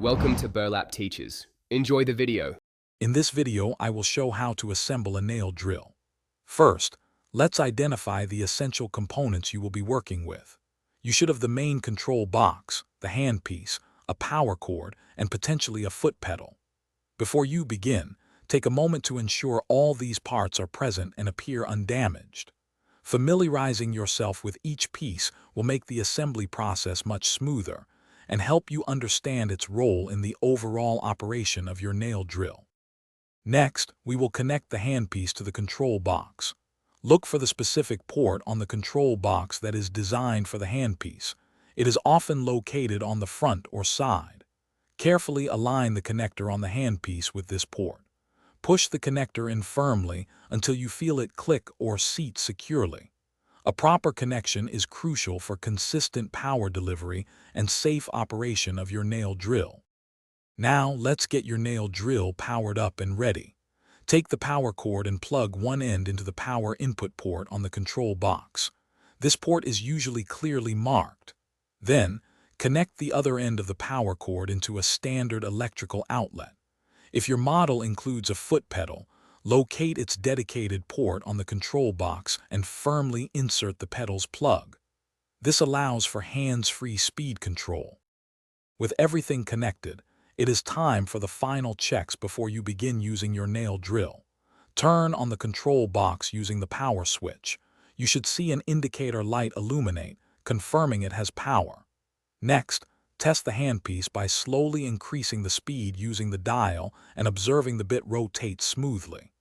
Welcome to Burlap Teachers. Enjoy the video. In this video, I will show how to assemble a nail drill. First, let's identify the essential components you will be working with. You should have the main control box, the handpiece, a power cord, and potentially a foot pedal. Before you begin, take a moment to ensure all these parts are present and appear undamaged. Familiarizing yourself with each piece will make the assembly process much smoother and help you understand its role in the overall operation of your nail drill. Next, we will connect the handpiece to the control box. Look for the specific port on the control box that is designed for the handpiece. It is often located on the front or side. Carefully align the connector on the handpiece with this port. Push the connector in firmly until you feel it click or seat securely. A proper connection is crucial for consistent power delivery and safe operation of your nail drill. Now, let's get your nail drill powered up and ready. Take the power cord and plug one end into the power input port on the control box. This port is usually clearly marked. Then, connect the other end of the power cord into a standard electrical outlet. If your model includes a foot pedal, locate its dedicated port on the control box and firmly insert the pedal's plug. This allows for hands-free speed control. With everything connected, it is time for the final checks before you begin using your nail drill. Turn on the control box using the power switch. You should see an indicator light illuminate, confirming it has power. Next, test the handpiece by slowly increasing the speed using the dial and observing the bit rotate smoothly.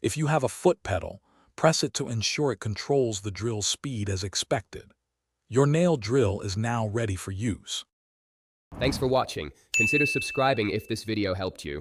If you have a foot pedal, press it to ensure it controls the drill's speed as expected. Your nail drill is now ready for use. Thanks for watching. Consider subscribing if this video helped you.